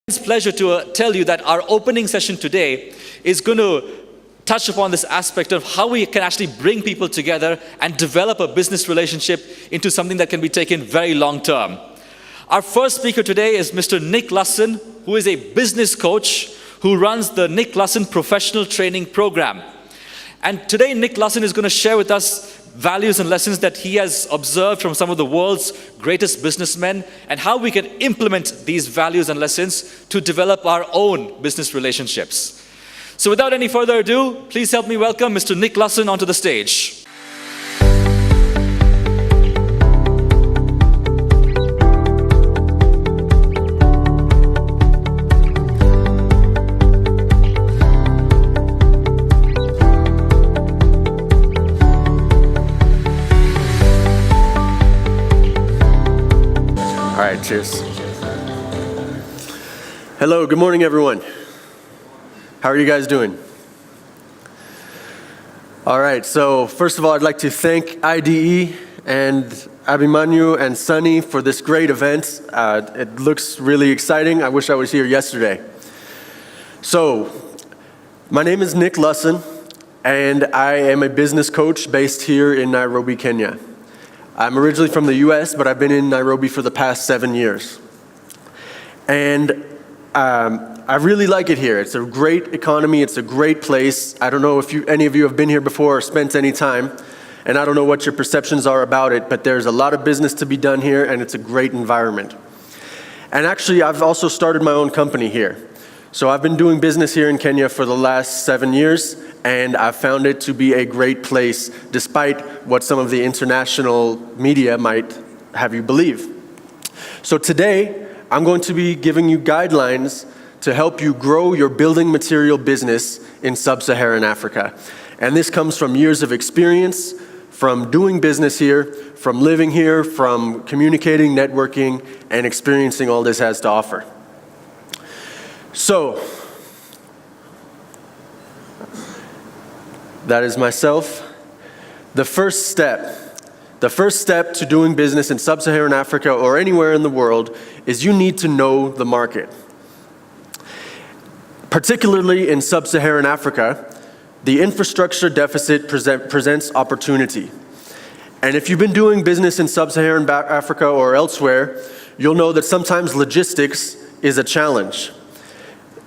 It's a pleasure to tell you that our opening session today is going to touch upon this aspect of how we can actually bring people together and develop a business relationship into something that can be taken very long term. Our first speaker today is Mr. Nick Lusson, who is a business coach who runs the Nick Lusson Professional Training Program. And today Nick Lusson is going to share with us values and lessons that he has observed from some of the world's greatest businessmen and how we can implement these values and lessons to develop our own business relationships. So without any further ado, please help me welcome Mr. Nick Lusson onto the stage. All right, cheers. Hello, good morning, everyone. How are you guys doing? All right, so first of all, I'd like to thank IDE and Abhimanyu and Sunny for this great event. It looks really exciting. I wish I was here yesterday. So, my name is Nick Lusson, and I am a business coach based here in Nairobi, Kenya. I'm originally from the US, but I've been in Nairobi for the past 7 years. And I really like it here. It's a great economy, it's a great place. I don't know if any of you have been here before or spent any time, and I don't know what your perceptions are about it, but there's a lot of business to be done here, and it's a great environment. And actually, I've also started my own company here. So I've been doing business here in Kenya for the last 7 years, and I've found it to be a great place, despite what some of the international media might have you believe. So today, I'm going to be giving you guidelines to help you grow your building material business in sub-Saharan Africa. And this comes from years of experience, from doing business here, from living here, from communicating, networking, and experiencing all this has to offer. So, that is myself. The first step to doing business in sub-Saharan Africa or anywhere in the world is you need to know the market. Particularly in sub-Saharan Africa, the infrastructure deficit presents opportunity. And if you've been doing business in sub-Saharan Africa or elsewhere, you'll know that sometimes logistics is a challenge.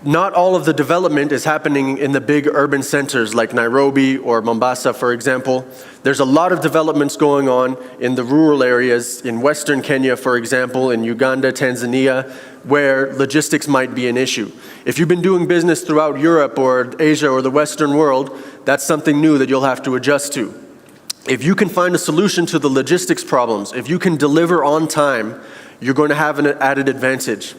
Not all of the development is happening in the big urban centers like Nairobi or Mombasa, for example. There's a lot of developments going on in the rural areas in Western Kenya, for example, in Uganda, Tanzania, where logistics might be an issue. If you've been doing business throughout Europe or Asia or the Western world, that's something new that you'll have to adjust to. If you can find a solution to the logistics problems, if you can deliver on time, you're going to have an added advantage.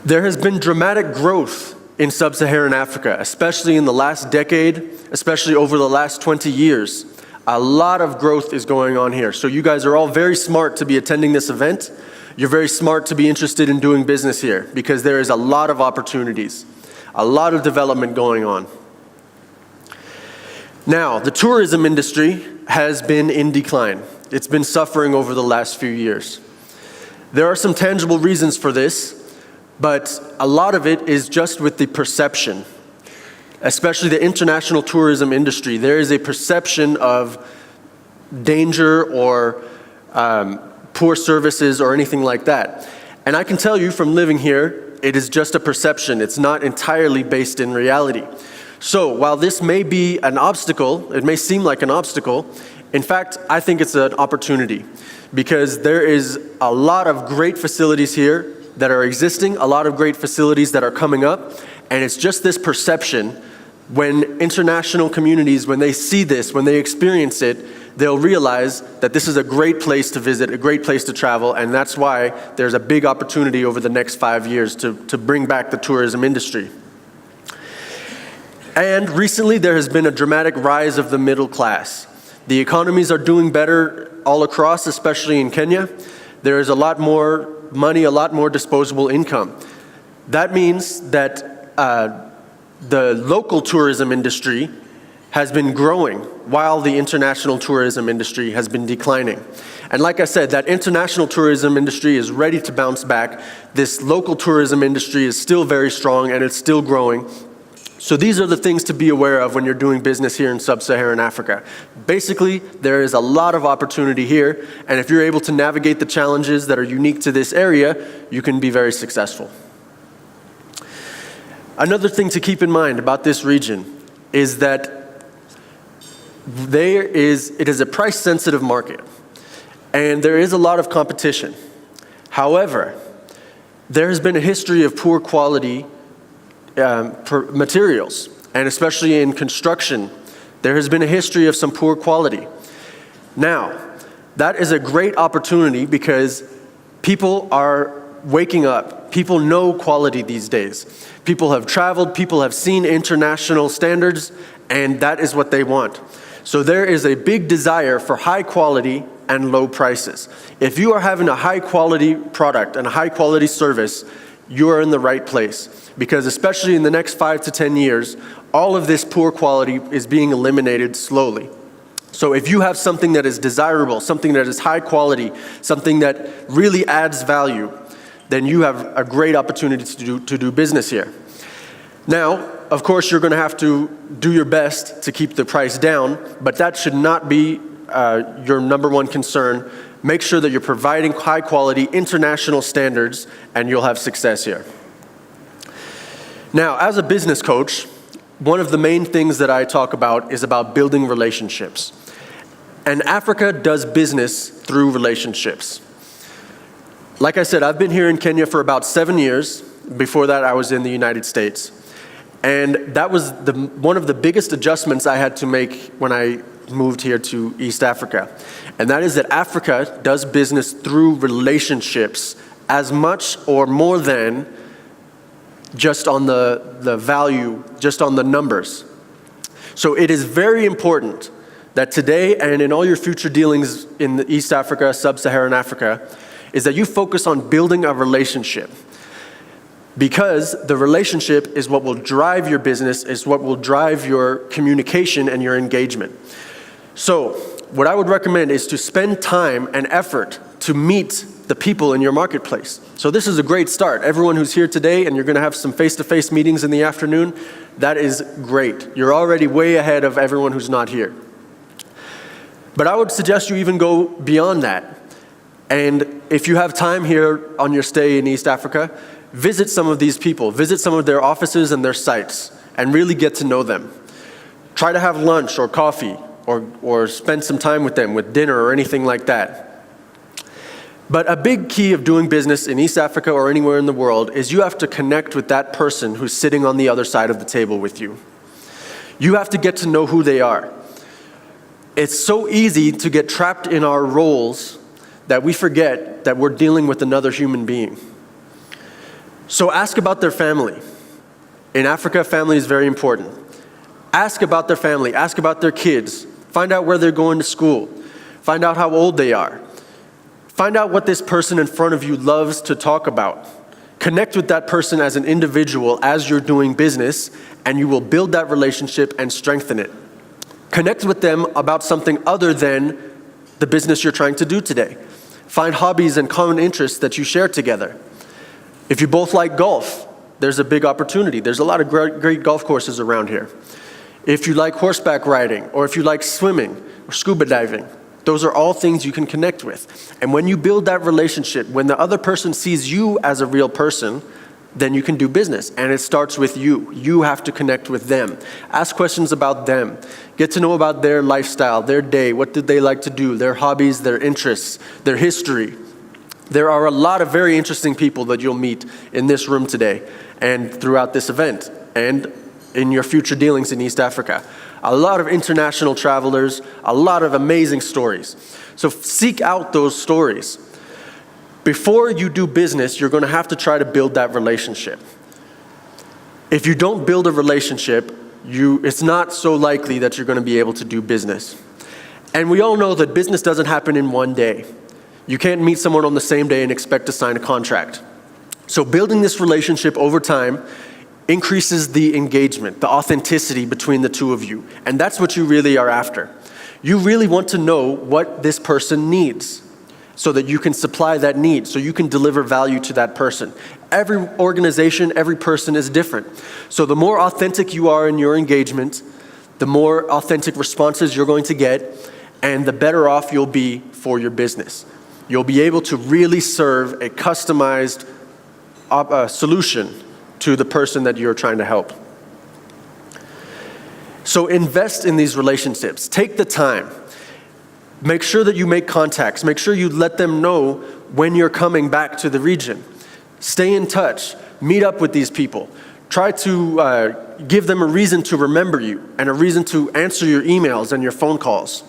There has been dramatic growth in sub-Saharan Africa, especially in the last decade, especially over the last 20 years. A lot of growth is going on here. So you guys are all very smart to be attending this event. You're very smart to be interested in doing business here because there is a lot of opportunities, a lot of development going on. Now, the tourism industry has been in decline. It's been suffering over the last few years. There are some tangible reasons for this, but a lot of it is just with the perception, especially the international tourism industry. There is a perception of danger or poor services or anything like that. And I can tell you from living here, it is just a perception. It's not entirely based in reality. So while this may be an obstacle, it may seem like an obstacle, in fact, I think it's an opportunity because there is a lot of great facilities here that are existing, a lot of great facilities that are coming up, and it's just this perception. When international communities, when they see this, when they experience it, they'll realize that this is a great place to visit, a great place to travel, and that's why there's a big opportunity over the next 5 years to bring back the tourism industry. And recently there has been a dramatic rise of the middle class. The economies are doing better all across, especially in Kenya. There is a lot more money, a lot more disposable income. That means that the local tourism industry has been growing while the international tourism industry has been declining. And like I said, that international tourism industry is ready to bounce back. This local tourism industry is still very strong and it's still growing. So these are the things to be aware of when you're doing business here in sub-Saharan Africa. Basically, there is a lot of opportunity here, and if you're able to navigate the challenges that are unique to this area, you can be very successful. Another thing to keep in mind about this region is that it is a price-sensitive market, and there is a lot of competition. However, there has been a history of poor quality materials, and especially in construction, there has been a history of some poor quality. Now, that is a great opportunity because people are waking up. People know quality these days. People have traveled, people have seen international standards, and that is what they want. So there is a big desire for high quality and low prices. If you are having a high quality product and a high quality service, you are in the right place. Because especially in the next 5 to 10 years, all of this poor quality is being eliminated slowly. So if you have something that is desirable, something that is high quality, something that really adds value, then you have a great opportunity to do business here. Now, of course, you're going to have to do your best to keep the price down, but that should not be your number one concern. Make sure that you're providing high quality international standards and you'll have success here. Now, as a business coach, one of the main things that I talk about is about building relationships. And Africa does business through relationships. Like I said, I've been here in Kenya for about 7 years. Before that, I was in the United States. And that was one of the biggest adjustments I had to make when I moved here to East Africa. And that is that Africa does business through relationships as much or more than just on the value, just on the numbers. So it is very important that today and in all your future dealings in East Africa, sub-Saharan Africa, is that you focus on building a relationship. Because the relationship is what will drive your business, is what will drive your communication and your engagement. So what I would recommend is to spend time and effort to meet the people in your marketplace. So this is a great start. Everyone who's here today, and you're going to have some face-to-face meetings in the afternoon, that is great. You're already way ahead of everyone who's not here. But I would suggest you even go beyond that. And if you have time here on your stay in East Africa, visit some of these people, visit some of their offices and their sites, and really get to know them. Try to have lunch or coffee, or spend some time with them, with dinner or anything like that. But a big key of doing business in East Africa or anywhere in the world is you have to connect with that person who's sitting on the other side of the table with you. You have to get to know who they are. It's so easy to get trapped in our roles that we forget that we're dealing with another human being. So ask about their family. In Africa, family is very important. Ask about their family, ask about their kids. Find out where they're going to school. Find out how old they are. Find out what this person in front of you loves to talk about. Connect with that person as an individual as you're doing business, and you will build that relationship and strengthen it. Connect with them about something other than the business you're trying to do today. Find hobbies and common interests that you share together. If you both like golf, there's a big opportunity. There's a lot of great golf courses around here. If you like horseback riding, or if you like swimming or scuba diving, those are all things you can connect with. And when you build that relationship, when the other person sees you as a real person, then you can do business. And it starts with you. You have to connect with them. Ask questions about them. Get to know about their lifestyle, their day, what did they like to do, their hobbies, their interests, their history. There are a lot of very interesting people that you'll meet in this room today and throughout this event and in your future dealings in East Africa. A lot of international travelers, a lot of amazing stories. So seek out those stories. Before you do business, you're going to have to try to build that relationship. If you don't build a relationship, it's not so likely that you're going to be able to do business. And we all know that business doesn't happen in one day. You can't meet someone on the same day and expect to sign a contract. So building this relationship over time increases the engagement, the authenticity between the two of you. And that's what you really are after. You really want to know what this person needs so that you can supply that need, so you can deliver value to that person. Every organization, every person is different. So the more authentic you are in your engagement, the more authentic responses you're going to get, and the better off you'll be for your business. You'll be able to really serve a customized solution to the person that you're trying to help. So invest in these relationships. Take the time. Make sure that you make contacts. Make sure you let them know when you're coming back to the region. Stay in touch. Meet up with these people. Try to give them a reason to remember you and a reason to answer your emails and your phone calls.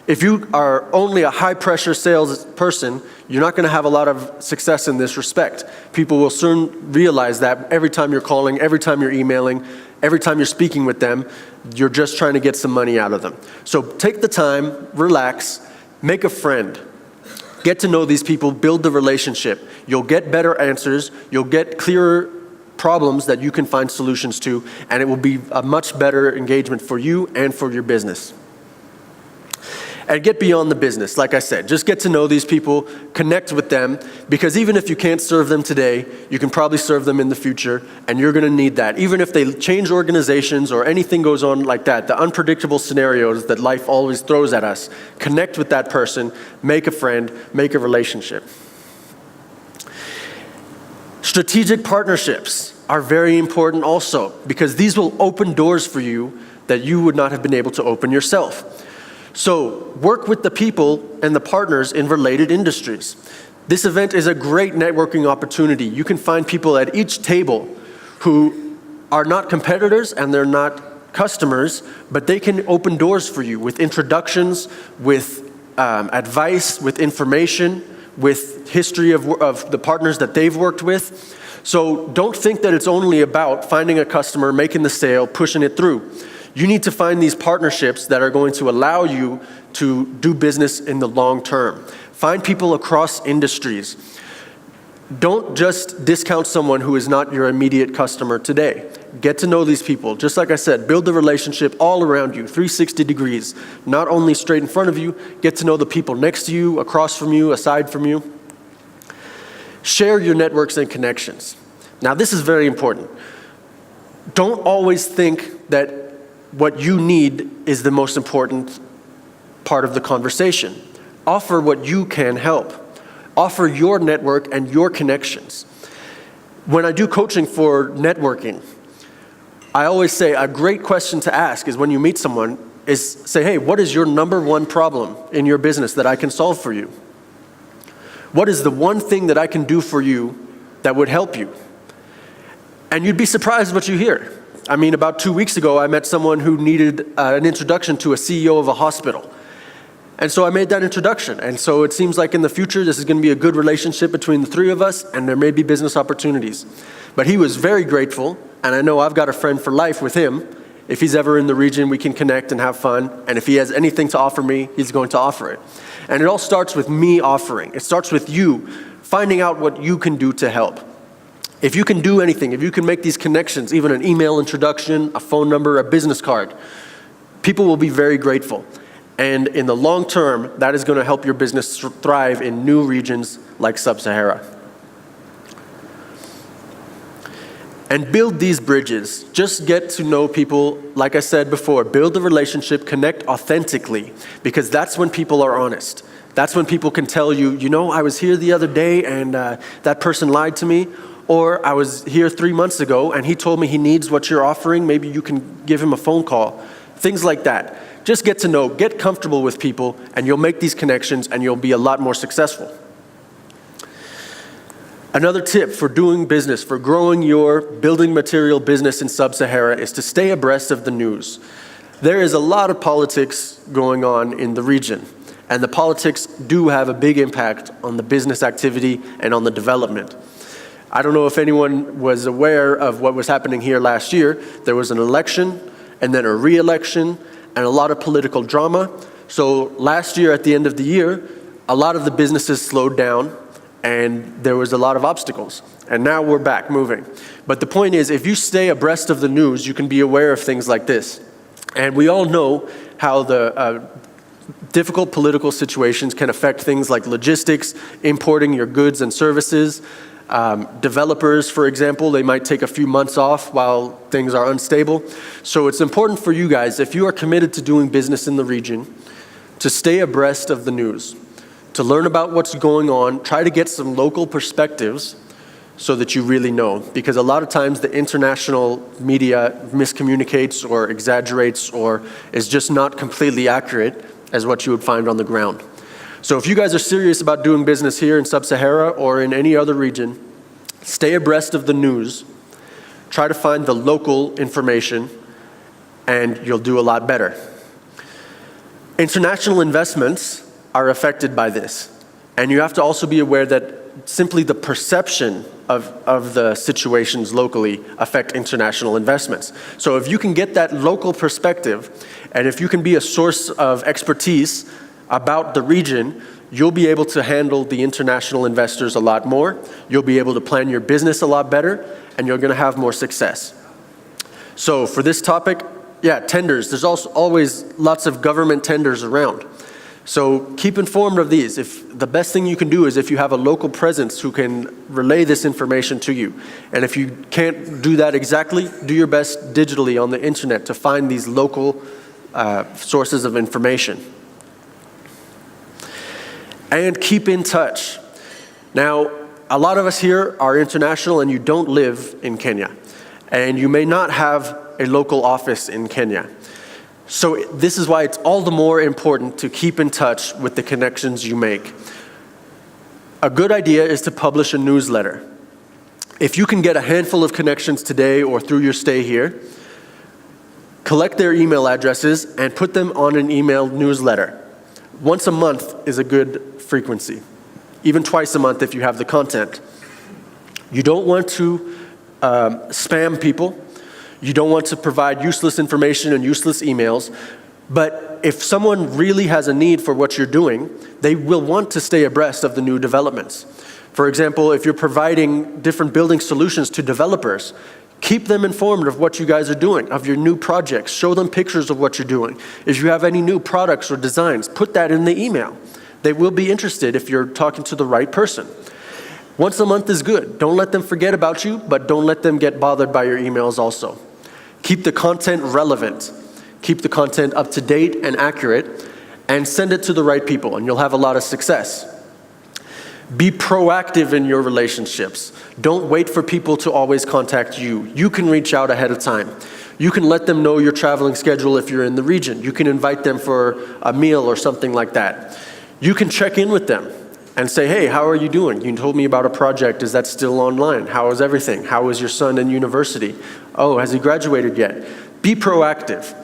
If you are only a high-pressure sales person, you're not going to have a lot of success in this respect. People will soon realize that every time you're calling, every time you're emailing, every time you're speaking with them, you're just trying to get some money out of them. So take the time, relax, make a friend. Get to know these people, build the relationship. You'll get better answers, you'll get clearer problems that you can find solutions to, and it will be a much better engagement for you and for your business. And get beyond the business, like I said. Just get to know these people, connect with them, because even if you can't serve them today, you can probably serve them in the future, and you're going to need that. Even if they change organizations or anything goes on like that, the unpredictable scenarios that life always throws at us, connect with that person, make a friend, make a relationship. Strategic partnerships are very important also, because these will open doors for you that you would not have been able to open yourself. So work with the people and the partners in related industries. This event is a great networking opportunity. You can find people at each table who are not competitors and they're not customers, but they can open doors for you with introductions, with advice, with information, with history of the partners that they've worked with. So don't think that it's only about finding a customer, making the sale, pushing it through. You need to find these partnerships that are going to allow you to do business in the long term. Find people across industries. Don't just discount someone who is not your immediate customer today. Get to know these people. Just like I said, build the relationship all around you, 360 degrees. Not only straight in front of you, get to know the people next to you, across from you, aside from you. Share your networks and connections. Now this is very important. Don't always think that what you need is the most important part of the conversation. Offer what you can help. Offer your network and your connections. When I do coaching for networking, I always say a great question to ask is when you meet someone is say, hey, what is your number one problem in your business that I can solve for you? What is the one thing that I can do for you that would help you? And you'd be surprised what you hear. I mean, about 2 weeks ago, I met someone who needed an introduction to a CEO of a hospital. And so I made that introduction. And so it seems like in the future, this is going to be a good relationship between the three of us, and there may be business opportunities. But he was very grateful, and I know I've got a friend for life with him. If he's ever in the region, we can connect and have fun. And if he has anything to offer me, he's going to offer it. And it all starts with me offering. It starts with you finding out what you can do to help. If you can do anything, if you can make these connections, even an email introduction, a phone number, a business card, people will be very grateful. And in the long term, that is going to help your business thrive in new regions like Sub-Sahara. And build these bridges. Just get to know people, like I said before, build a relationship, connect authentically, because that's when people are honest. That's when people can tell you, you know, I was here the other day and that person lied to me. Or I was here 3 months ago and he told me he needs what you're offering. Maybe you can give him a phone call. Things like that. Just get to know, get comfortable with people, and you'll make these connections and you'll be a lot more successful. Another tip for doing business, for growing your building material business in Sub-Sahara is to stay abreast of the news. There is a lot of politics going on in the region, and the politics do have a big impact on the business activity and on the development. I don't know if anyone was aware of what was happening here last year. There was an election and then a re-election and a lot of political drama. So last year at the end of the year, a lot of the businesses slowed down and there was a lot of obstacles. and now we're back moving. But the point is, if you stay abreast of the news, you can be aware of things like this. And we all know how the difficult political situations can affect things like logistics, importing your goods and services. Developers, for example, they might take a few months off while things are unstable. So it's important for you guys, if you are committed to doing business in the region, to stay abreast of the news, to learn about what's going on, try to get some local perspectives so that you really know. Because a lot of times the international media miscommunicates or exaggerates or is just not completely accurate as what you would find on the ground. So if you guys are serious about doing business here in Sub-Sahara or in any other region, stay abreast of the news, try to find the local information, and you'll do a lot better. International investments are affected by this. And you have to also be aware that simply the perception of the situations locally affect international investments. So if you can get that local perspective, and if you can be a source of expertise about the region, you'll be able to handle the international investors a lot more, you'll be able to plan your business a lot better, and you're gonna have more success. So for this topic, yeah, tenders. There's also always lots of government tenders around. So keep informed of these. If the best thing you can do is if you have a local presence who can relay this information to you. And if you can't do that exactly, do your best digitally on the internet to find these local sources of information. And keep in touch. Now, a lot of us here are international and you don't live in Kenya. And you may not have a local office in Kenya. So this is why it's all the more important to keep in touch with the connections you make. A good idea is to publish a newsletter. If you can get a handful of connections today or through your stay here, collect their email addresses and put them on an email newsletter. Once a month is a good frequency, even twice a month if you have the content. You don't want to spam people. You don't want to provide useless information and useless emails. But if someone really has a need for what you're doing, they will want to stay abreast of the new developments. For example, if you're providing different building solutions to developers, keep them informed of what you guys are doing, of your new projects. Show them pictures of what you're doing. If you have any new products or designs, put that in the email. They will be interested if you're talking to the right person. Once a month is good. Don't let them forget about you, but don't let them get bothered by your emails also. Keep the content relevant. Keep the content up to date and accurate, and send it to the right people, and you'll have a lot of success. Be proactive in your relationships. Don't wait for people to always contact you. You can reach out ahead of time. You can let them know your traveling schedule if you're in the region. You can invite them for a meal or something like that. You can check in with them and say, hey, how are you doing? You told me about a project. Is that still online? How is everything? How is your son in university? Oh, has he graduated yet? Be proactive.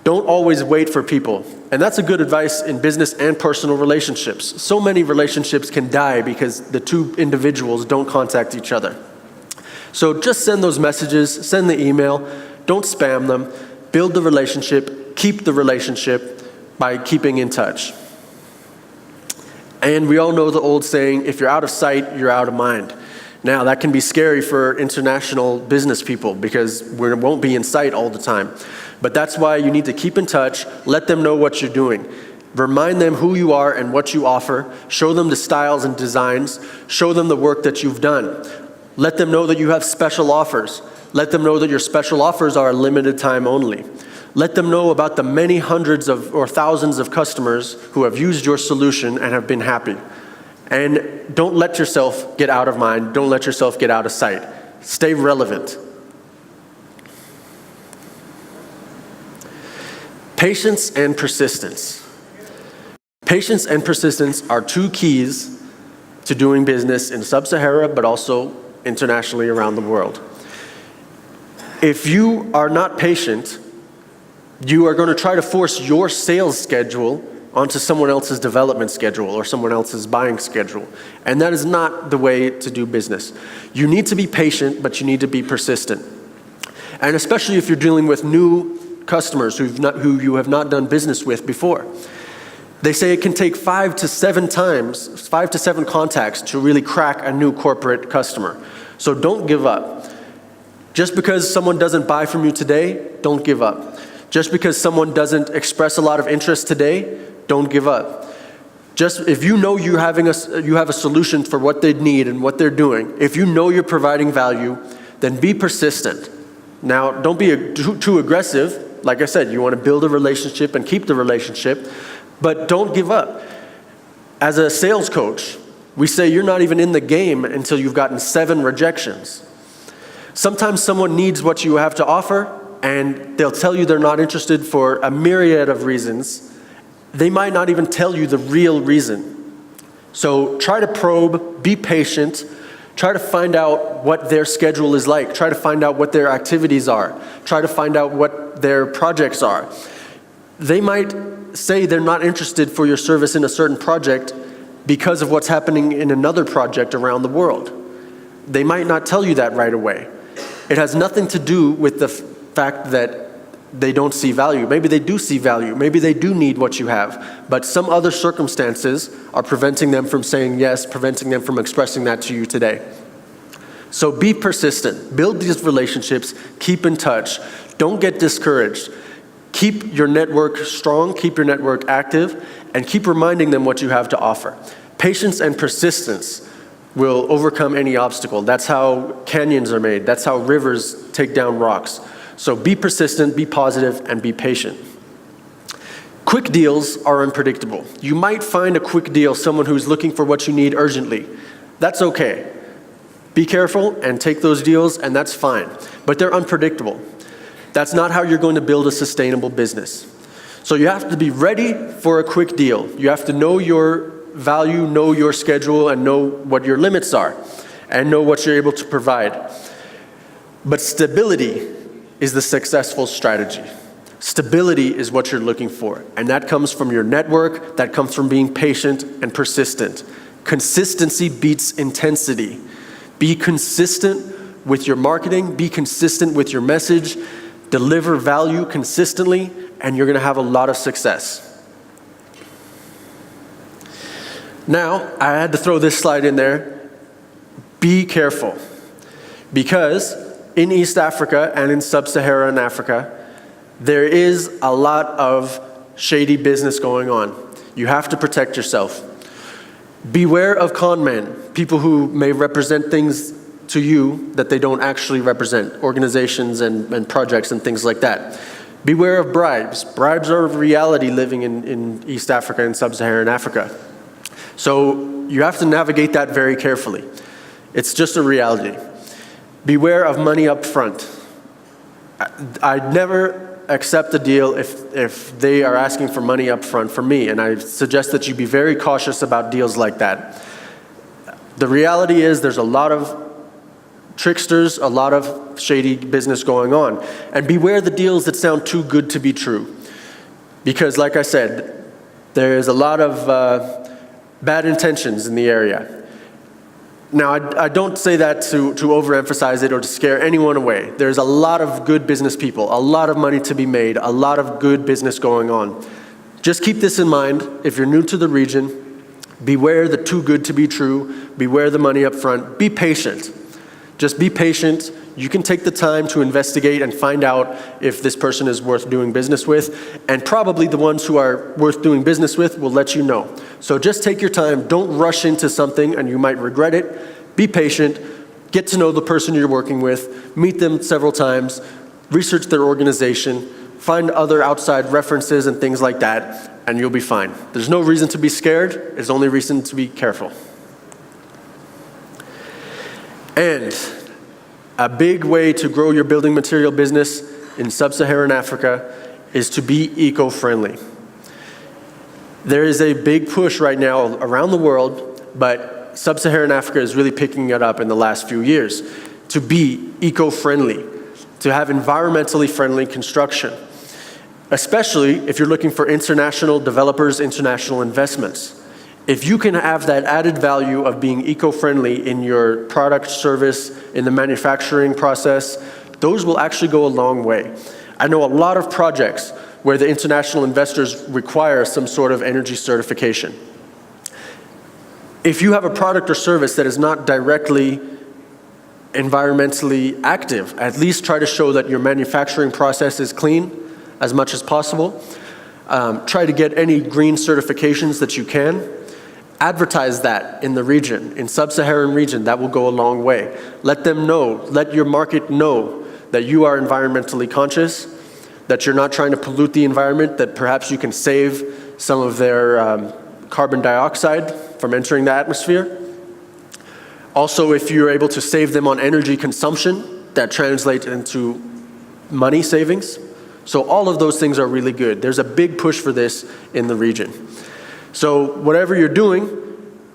Don't always wait for people. And that's a good advice in business and personal relationships. So many relationships can die because the two individuals don't contact each other. So just send those messages, send the email, don't spam them, build the relationship, keep the relationship by keeping in touch. And we all know the old saying, if you're out of sight, you're out of mind. Now that can be scary for international business people because we won't be in sight all the time. But that's why you need to keep in touch, let them know what you're doing. Remind them who you are and what you offer. Show them the styles and designs. Show them the work that you've done. Let them know that you have special offers. Let them know that your special offers are a limited time only. Let them know about the many hundreds of or thousands of customers who have used your solution and have been happy. And don't let yourself get out of mind. Don't let yourself get out of sight. Stay relevant. Patience and persistence. Patience and persistence are two keys to doing business in Sub-Sahara, but also internationally around the world. If you are not patient, you are going to try to force your sales schedule onto someone else's development schedule or someone else's buying schedule. And that is not the way to do business. You need to be patient, but you need to be persistent. And especially if you're dealing with new customers who you have not done business with before. They say it can take 5 to 7 contacts to really crack a new corporate customer. So don't give up. Just because someone doesn't buy from you today, don't give up. Just because someone doesn't express a lot of interest today, don't give up. Just if you know you have a solution for what they need and what they're doing, if you know you're providing value, then be persistent. Now, don't be too aggressive. Like I said, you want to build a relationship and keep the relationship, but don't give up. As a sales coach, we say you're not even in the game until you've gotten 7 rejections. Sometimes someone needs what you have to offer, and they'll tell you they're not interested for a myriad of reasons. They might not even tell you the real reason. So try to probe, be patient, try to find out what their schedule is like, try to find out what their activities are, try to find out what their projects are. They might say they're not interested for your service in a certain project because of what's happening in another project around the world. They might not tell you that right away. It has nothing to do with the fact that they don't see value. Maybe they do see value. Maybe they do need what you have. But some other circumstances are preventing them from saying yes, preventing them from expressing that to you today. So be persistent. Build these relationships. Keep in touch. Don't get discouraged. Keep your network strong. Keep your network active. And keep reminding them what you have to offer. Patience and persistence will overcome any obstacle. That's how canyons are made. That's how rivers take down rocks. So be persistent, be positive, and be patient. Quick deals are unpredictable. You might find a quick deal, someone who's looking for what you need urgently. That's okay. Be careful and take those deals, and that's fine. But they're unpredictable. That's not how you're going to build a sustainable business. So you have to be ready for a quick deal. You have to know your value, know your schedule, and know what your limits are, and know what you're able to provide. But stability is the successful strategy. Stability is what you're looking for, and that comes from your network, that comes from being patient and persistent. Consistency beats intensity. Be consistent with your marketing, be consistent with your message, deliver value consistently, and you're gonna have a lot of success. Now, I had to throw this slide in there. Be careful, because in East Africa and in Sub-Saharan Africa, there is a lot of shady business going on. You have to protect yourself. Beware of con men, people who may represent things to you that they don't actually represent, organizations and projects and things like that. Beware of bribes. Bribes are a reality living in East Africa and Sub-Saharan Africa. So you have to navigate that very carefully. It's just a reality. Beware of money up front. I'd never accept a deal if they are asking for money up front from me, and I suggest that you be very cautious about deals like that. The reality is there's a lot of tricksters, a lot of shady business going on. And beware the deals that sound too good to be true. Because like I said, there's a lot of bad intentions in the area. Now, I don't say that to overemphasize it or to scare anyone away. There's a lot of good business people, a lot of money to be made, a lot of good business going on. Just keep this in mind. If you're new to the region, beware the too good to be true, beware the money up front, be patient. Just be patient. You can take the time to investigate and find out if this person is worth doing business with, and probably the ones who are worth doing business with will let you know. So just take your time, don't rush into something and you might regret it. Be patient, get to know the person you're working with, meet them several times, research their organization, find other outside references and things like that, and you'll be fine. There's no reason to be scared, there's only reason to be careful. And a big way to grow your building material business in Sub-Saharan Africa is to be eco-friendly. There is a big push right now around the world, but Sub-Saharan Africa is really picking it up in the last few years, to be eco-friendly, to have environmentally friendly construction, especially if you're looking for international developers, international investments. If you can have that added value of being eco-friendly in your product, service, in the manufacturing process, those will actually go a long way. I know a lot of projects where the international investors require some sort of energy certification. If you have a product or service that is not directly environmentally active. At least try to show that your manufacturing process is clean as much as possible. Try to get any green certifications that you can. Advertise that in the region, in sub-Saharan region. That will go a long way. Let them know, let your market know that you are environmentally conscious, that you're not trying to pollute the environment, that perhaps you can save some of their carbon dioxide from entering the atmosphere. Also, if you're able to save them on energy consumption, that translates into money savings. So all of those things are really good. There's a big push for this in the region. So whatever you're doing,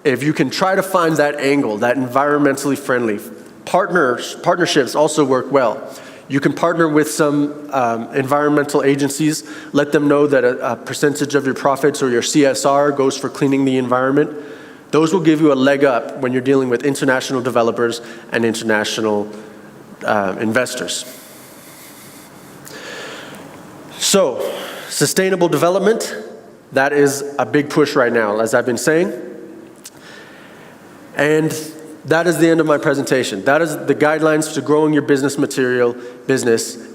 if you can try to find that angle, that environmentally friendly, partnerships also work well. You can partner with some environmental agencies, let them know that a percentage of your profits or your CSR goes for cleaning the environment. Those will give you a leg up when you're dealing with international developers and international investors. So, sustainable development, that is a big push right now, as I've been saying. And that is the end of my presentation. That is the guidelines to growing your business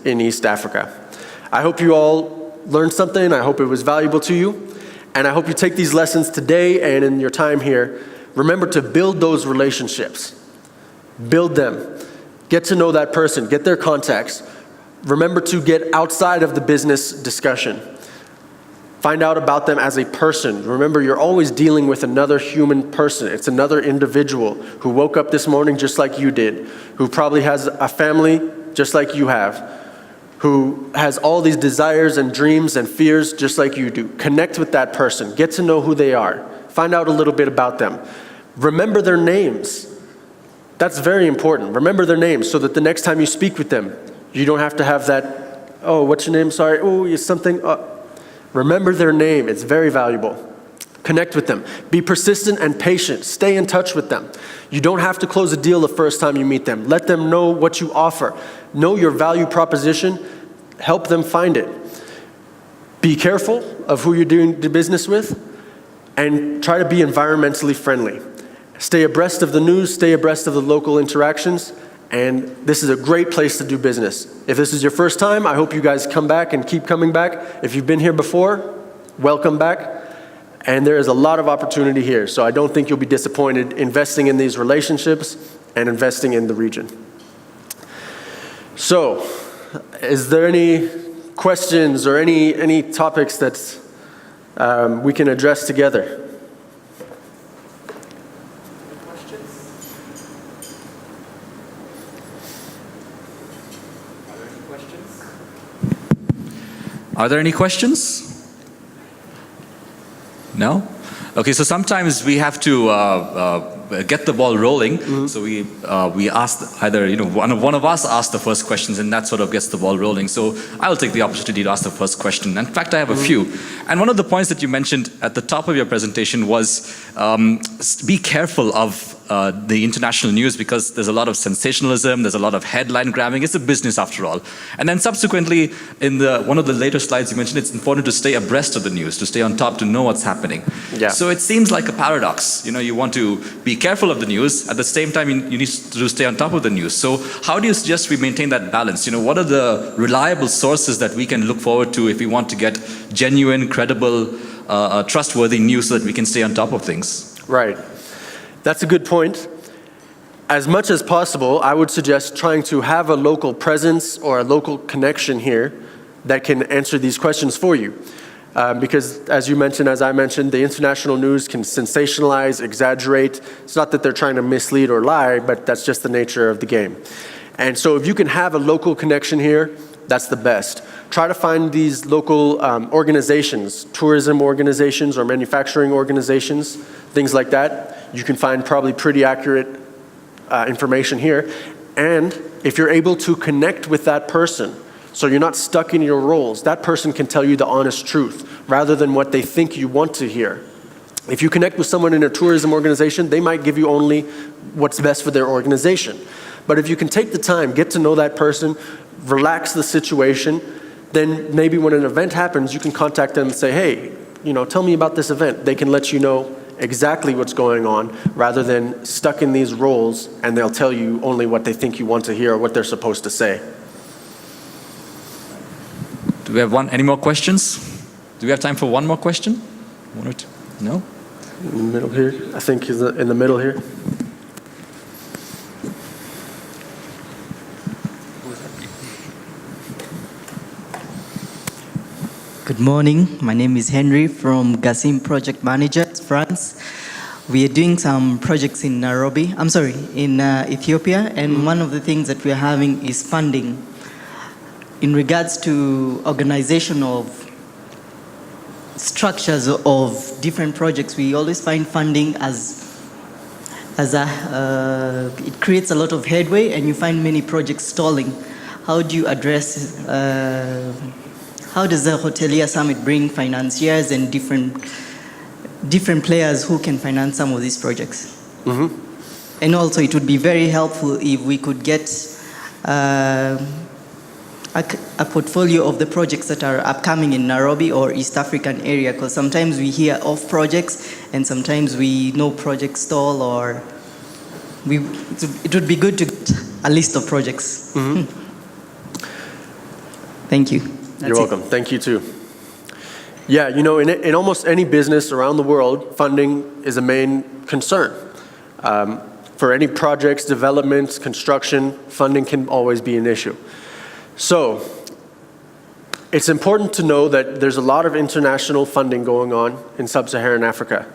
in East Africa. I hope you all learned something. I hope it was valuable to you. And I hope you take these lessons today and in your time here. Remember to build those relationships. Build them. Get to know that person. Get their contacts. Remember to get outside of the business discussion. Find out about them as a person. Remember, you're always dealing with another human person. It's another individual who woke up this morning just like you did, who probably has a family just like you have, who has all these desires and dreams and fears just like you do. Connect with that person. Get to know who they are. Find out a little bit about them. Remember their names. That's very important. Remember their names so that the next time you speak with them, you don't have to have that, oh, what's your name? Sorry. Oh, it's something. Remember their name. It's very valuable. Connect with them. Be persistent and patient. Stay in touch with them. You don't have to close a deal the first time you meet them. Let them know what you offer. Know your value proposition. Help them find it. Be careful of who you're doing business with, and try to be environmentally friendly. Stay abreast of the news. Stay abreast of the local interactions. And this is a great place to do business. If this is your first time, I hope you guys come back and keep coming back. If you've been here before, welcome back. And there is a lot of opportunity here. So I don't think you'll be disappointed investing in these relationships and investing in the region. So, is there any questions or any topics that we can address together? Are there any questions? No? Okay, so sometimes we have to get the ball rolling. Mm-hmm. So we asked either, one of us asked the first questions, and that sort of gets the ball rolling. So I'll take the opportunity to ask the first question. In fact, I have a few. And one of the points that you mentioned at the top of your presentation was be careful of the international news, because there's a lot of sensationalism, there's a lot of headline grabbing. It's a business after all. And then subsequently, in one of the later slides, you mentioned it's important to stay abreast of the news, to stay on top, to know what's happening. Yeah. So it seems like a paradox. You want to be careful of the news, at the same time you need to stay on top of the news. So how do you suggest we maintain that balance? What are the reliable sources that we can look forward to if we want to get genuine, credible, trustworthy news so that we can stay on top of things? Right. That's a good point. As much as possible, I would suggest trying to have a local presence or a local connection here that can answer these questions for you. Because as I mentioned, the international news can sensationalize, exaggerate. It's not that they're trying to mislead or lie, but that's just the nature of the game. And so if you can have a local connection here, that's the best. Try to find these local organizations, tourism organizations or manufacturing organizations, things like that. You can find probably pretty accurate information here. And if you're able to connect with that person, so you're not stuck in your roles, that person can tell you the honest truth rather than what they think you want to hear. If you connect with someone in a tourism organization, they might give you only what's best for their organization. But if you can take the time, get to know that person, relax the situation, then maybe when an event happens, you can contact them and say, hey, tell me about this event. They can let you know exactly what's going on rather than stuck in these roles and they'll tell you only what they think you want to hear or what they're supposed to say. Do we have any more questions? Do we have time for one more question? One or two? No? In the middle here, I think he's in the middle here. Good morning. My name is Henry from Gassim Project Managers, France. We are doing some projects in Ethiopia, and one of the things that we are having is funding. In regards to organization of structures of different projects, we always find funding it creates a lot of headway, and you find many projects stalling. How do you address? How does the Hotelier Summit bring financiers and different players who can finance some of these projects? Mm-hmm. And also, it would be very helpful if we could get a portfolio of the projects that are upcoming in Nairobi or East African area, because sometimes we hear of projects and sometimes we know projects stall, or it would be good to get a list of projects. Mm-hmm. Thank you. You're welcome. Thank you too. Yeah, you know, in almost any business around the world, funding is a main concern. For any projects, developments, construction, funding can always be an issue. So, it's important to know that there's a lot of international funding going on in sub-Saharan Africa.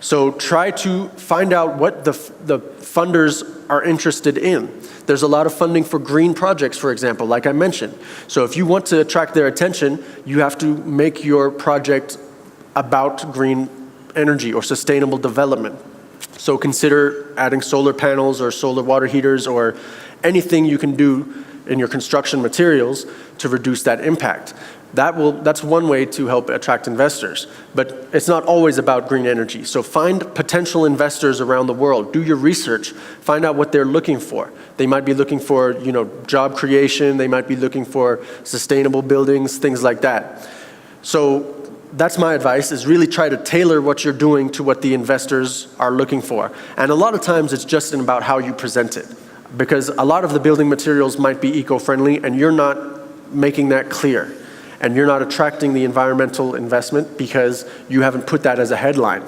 So try to find out what the funders are interested in. There's a lot of funding for green projects, for example, like I mentioned. So if you want to attract their attention, you have to make your project about green energy or sustainable development. So consider adding solar panels or solar water heaters or anything you can do in your construction materials to reduce that impact. That's one way to help attract investors. But it's not always about green energy. So find potential investors around the world. Do your research. Find out what they're looking for. They might be looking for, job creation. They might be looking for sustainable buildings, things like that. So that's my advice, is really try to tailor what you're doing to what the investors are looking for. And a lot of times it's just about how you present it. Because a lot of the building materials might be eco-friendly and you're not making that clear. And you're not attracting the environmental investment because you haven't put that as a headline.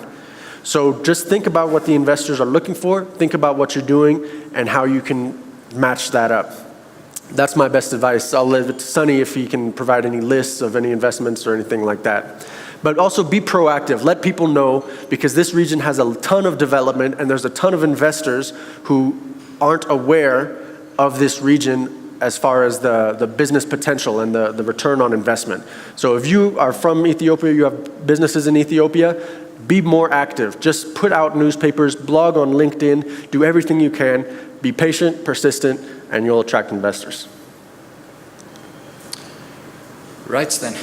So just think about what the investors are looking for, think about what you're doing, and how you can match that up. That's my best advice. I'll leave it to Sunny if he can provide any lists of any investments or anything like that. But also be proactive. Let people know, because this region has a ton of development and there's a ton of investors who aren't aware of this region as far as the business potential and the return on investment. So if you are from Ethiopia, you have businesses in Ethiopia, be more active. Just put out newspapers, blog on LinkedIn, do everything you can, be patient, persistent, and you'll attract investors. Right then.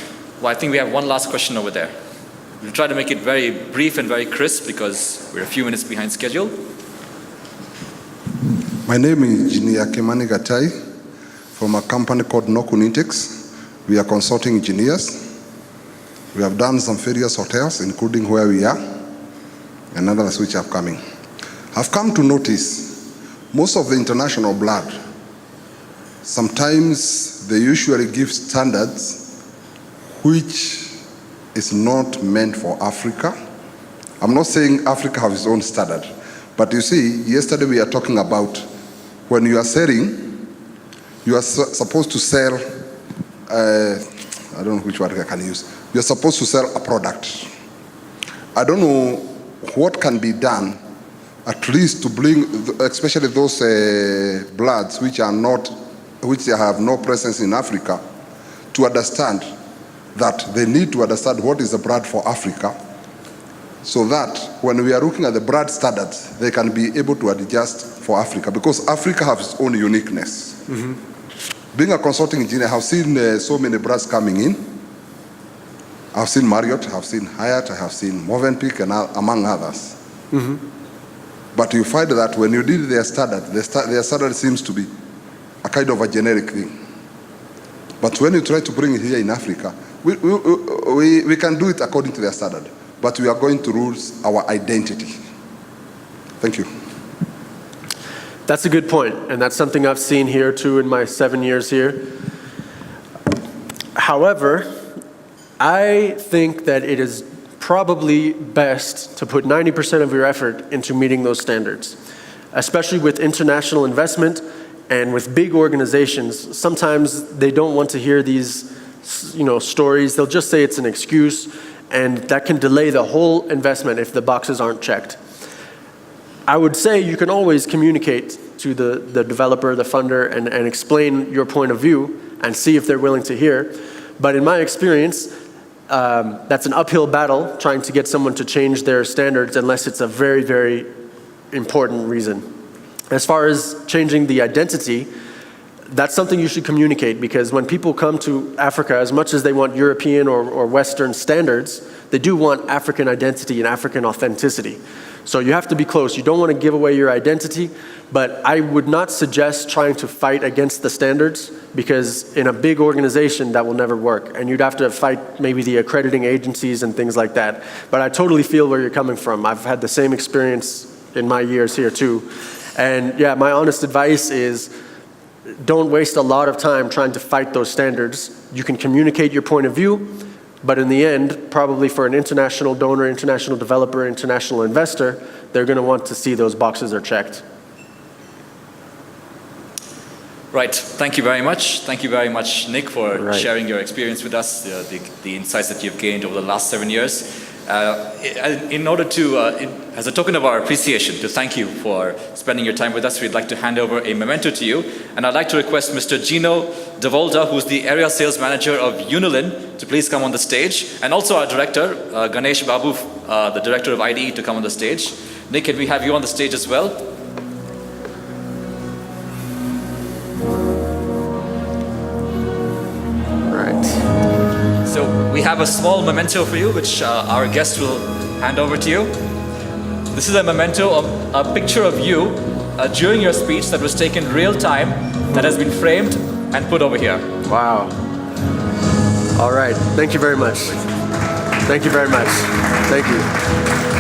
Well, I think we have one last question over there. We'll try to make it very brief and very crisp because we're a few minutes behind schedule. My name is Engineer Kimani Gatai from a company called Nokun Intex. We are consulting engineers. We have done some various hotels, including where we are, and others which are coming. I've come to notice most of the international blood, sometimes they usually give standards which is not meant for Africa. I'm not saying Africa has its own standard, but you see, yesterday we are talking about when you are selling, you are supposed to sell, I don't know which word I can use. You're supposed to sell a product. I don't know what can be done, at least to bring, especially those bloods which have no presence in Africa, to understand that they need to understand what is the blood for Africa, so that when we are looking at the blood standards, they can be able to adjust for Africa, because Africa has its own uniqueness. Mm-hmm. Being a consulting engineer, I've seen so many brands coming in. I've seen Marriott, I've seen Hyatt, I have seen Movenpick, and among others. Mm-hmm. But you find that when you did their standard, their standard seems to be a kind of a generic thing. But when you try to bring it here in Africa, we can do it according to their standard. but we are going to lose our identity. Thank you. That's a good point, and that's something I've seen here too in my 7 years here. However, I think that it is probably best to put 90% of your effort into meeting those standards, especially with international investment and with big organizations. Sometimes they don't want to hear these, stories. They'll just say it's an excuse, and that can delay the whole investment if the boxes aren't checked. I would say you can always communicate to the developer, the funder, and explain your point of view and see if they're willing to hear. But in my experience, that's an uphill battle trying to get someone to change their standards unless it's a very, very important reason. As far as changing the identity, that's something you should communicate, because when people come to Africa, as much as they want European or Western standards, they do want African identity and African authenticity. So you have to be close. You don't want to give away your identity, but I would not suggest trying to fight against the standards, because in a big organization that will never work, and you'd have to fight maybe the accrediting agencies and things like that. But I totally feel where you're coming from. I've had the same experience in my years here too. And yeah, my honest advice is don't waste a lot of time trying to fight those standards. You can communicate your point of view, but in the end, probably for an international donor, international developer, international investor, they're going to want to see those boxes are checked. Right. Thank you very much. Thank you very much, Nick, for sharing your experience with us, the insights that you've gained over the last 7 years. In order to, as a token of our appreciation, to thank you for spending your time with us, we'd like to hand over a memento to you. And I'd like to request Mr. Gino Devolta, who's the Area Sales Manager of Unilin, to please come on the stage. And also our Director, Ganesh Babu, the Director of IDE, to come on the stage. Nick, can we have you on the stage as well? So we have a small memento for you, which our guest will hand over to you. This is a memento of a picture of you during your speech that was taken real time, that has been framed and put over here. Wow. All right. Thank you very much. Thank you very much. Thank you.